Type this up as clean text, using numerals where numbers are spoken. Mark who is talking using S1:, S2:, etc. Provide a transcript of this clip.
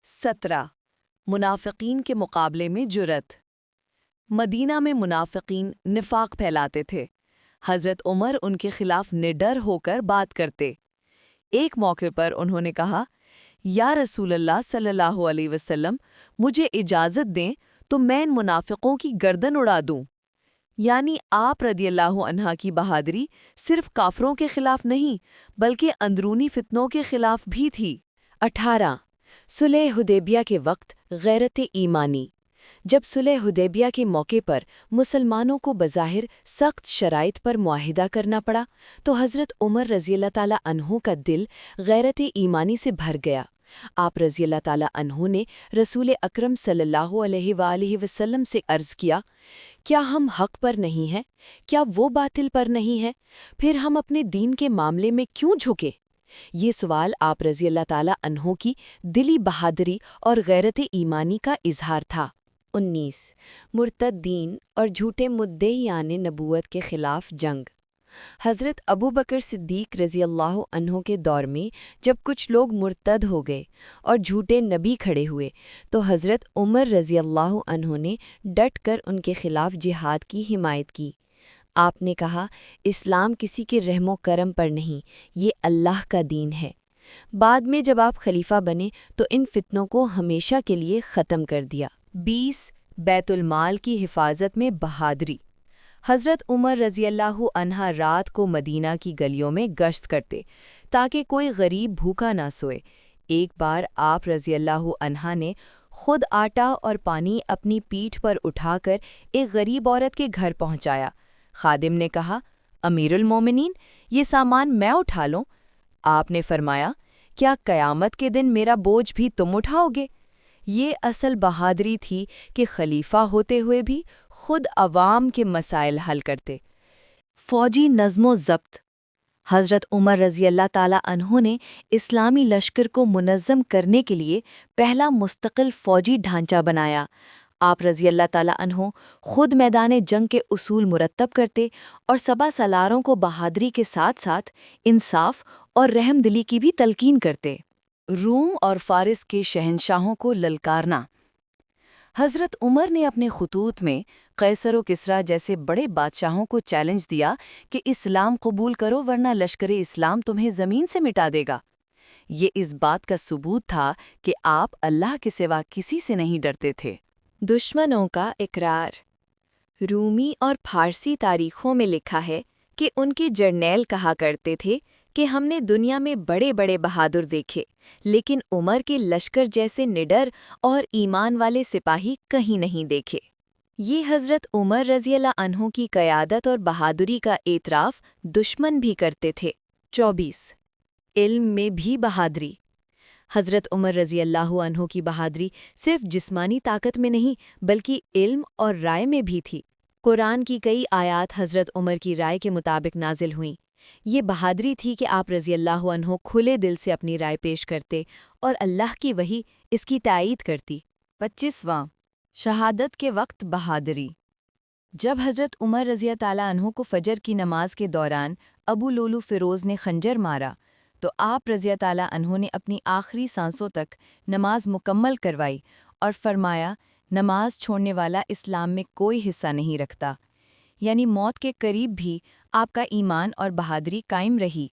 S1: 17 منافقین کے مقابلے میں جرأت۔ مدینہ میں منافقین نفاق پھیلاتے تھے۔ حضرت عمر ان کے خلاف نڈر ہو کر بات کرتے۔ ایک موقع پر انہوں نے کہا، یا رسول اللہ صلی اللہ علیہ وسلم، مجھے اجازت دیں تو میں ان منافقوں کی گردن اڑا دوں۔ یعنی آپ رضی اللہ عنہ کی بہادری صرف کافروں کے خلاف نہیں بلکہ اندرونی فتنوں کے خلاف بھی تھی۔
S2: 18 صلح حدیبیہ کے وقت غیرت ایمانی۔ جب صلح حدیبیہ کے موقع پر مسلمانوں کو بظاہر سخت شرائط پر معاہدہ کرنا پڑا تو حضرت عمر رضی اللہ تعالیٰ عنہ کا دل غیرت ایمانی سے بھر گیا۔ آپ رضی اللہ تعالیٰ عنہ نے رسول اکرم صلی اللہ علیہ وآلہ وسلم سے عرض کیا، کیا ہم حق پر نہیں ہیں؟ کیا وہ باطل پر نہیں ہیں؟ پھر ہم اپنے دین کے معاملے میں کیوں جھکے؟ یہ سوال آپ رضی اللہ تعالیٰ عنہ کی دلی بہادری اور غیرت ایمانی کا اظہار تھا۔ 19 مرتدین اور جھوٹے مدعیان نبوت کے خلاف جنگ۔ حضرت ابو بکر صدیق رضی اللہ عنہ کے دور میں جب کچھ لوگ مرتد ہو گئے اور جھوٹے نبی کھڑے ہوئے تو حضرت عمر رضی اللہ عنہ نے ڈٹ کر ان کے خلاف جہاد کی حمایت کی۔ آپ نے کہا، اسلام کسی کے رحم و کرم پر نہیں، یہ اللہ کا دین ہے۔ بعد میں جب آپ خلیفہ بنے تو ان فتنوں کو ہمیشہ کے لیے ختم کر دیا۔ 20 بیت المال کی حفاظت میں بہادری۔ حضرت عمر رضی اللہ عنہ رات کو مدینہ کی گلیوں میں گشت کرتے تاکہ کوئی غریب بھوکا نہ سوئے۔ ایک بار آپ رضی اللہ عنہ نے خود آٹا اور پانی اپنی پیٹھ پر اٹھا کر ایک غریب عورت کے گھر پہنچایا۔ خادم نے کہا، امیر المومنین، یہ سامان میں اٹھا لوں؟ آپ نے فرمایا، کیا قیامت کے دن میرا بوجھ بھی تم اٹھاؤ گے؟ یہ اصل بہادری تھی کہ خلیفہ ہوتے ہوئے بھی خود عوام کے مسائل حل کرتے۔
S1: فوجی نظم و ضبط۔ حضرت عمر رضی اللہ تعالیٰ عنہ نے اسلامی لشکر کو منظم کرنے کے لیے پہلا مستقل فوجی ڈھانچہ بنایا۔ آپ رضی اللہ تعالیٰ عنہ خود میدان جنگ کے اصول مرتب کرتے اور سبا سالاروں کو بہادری کے ساتھ ساتھ انصاف اور رحم دلی کی بھی تلقین کرتے۔
S2: روم اور فارس کے شہنشاہوں کو للکارنا۔ حضرت عمر نے اپنے خطوط میں قیصر و کسریٰ جیسے بڑے بادشاہوں کو چیلنج دیا کہ اسلام قبول کرو ورنہ لشکر اسلام تمہیں زمین سے مٹا دے گا۔ یہ اس بات کا ثبوت تھا کہ آپ اللہ کے سوا کسی سے نہیں ڈرتے تھے۔
S1: دشمنوں کا اقرار۔ رومی اور فارسی تاریخوں میں لکھا ہے کہ ان کے جرنیل کہا کرتے تھے کہ ہم نے دنیا میں بڑے بڑے بہادر دیکھے لیکن عمر کے لشکر جیسے نڈر اور ایمان والے سپاہی کہیں نہیں دیکھے۔ یہ حضرت عمر رضی اللہ عنہ کی قیادت اور بہادری کا اعتراف دشمن بھی کرتے تھے۔ 24 علم میں بھی بہادری۔ حضرت عمر رضی اللہ عنہ کی بہادری صرف جسمانی طاقت میں نہیں بلکہ علم اور رائے میں بھی تھی۔ قرآن کی کئی آیات حضرت عمر کی رائے کے مطابق نازل ہوئیں۔ یہ بہادری تھی کہ آپ رضی اللہ عنہ کھلے دل سے اپنی رائے پیش کرتے اور اللہ کی وحی اس کی تائید کرتی۔
S2: 25 شہادت کے وقت بہادری۔ جب حضرت عمر رضی اللہ عنہ کو فجر کی نماز کے دوران ابو لولو فیروز نے خنجر مارا تو آپ رضی اللہ عنہ نے اپنی آخری سانسوں تک نماز مکمل کروائی اور فرمایا، نماز چھوڑنے والا اسلام میں کوئی حصہ نہیں رکھتا۔ یعنی موت کے قریب بھی آپ کا ایمان اور بہادری قائم رہی۔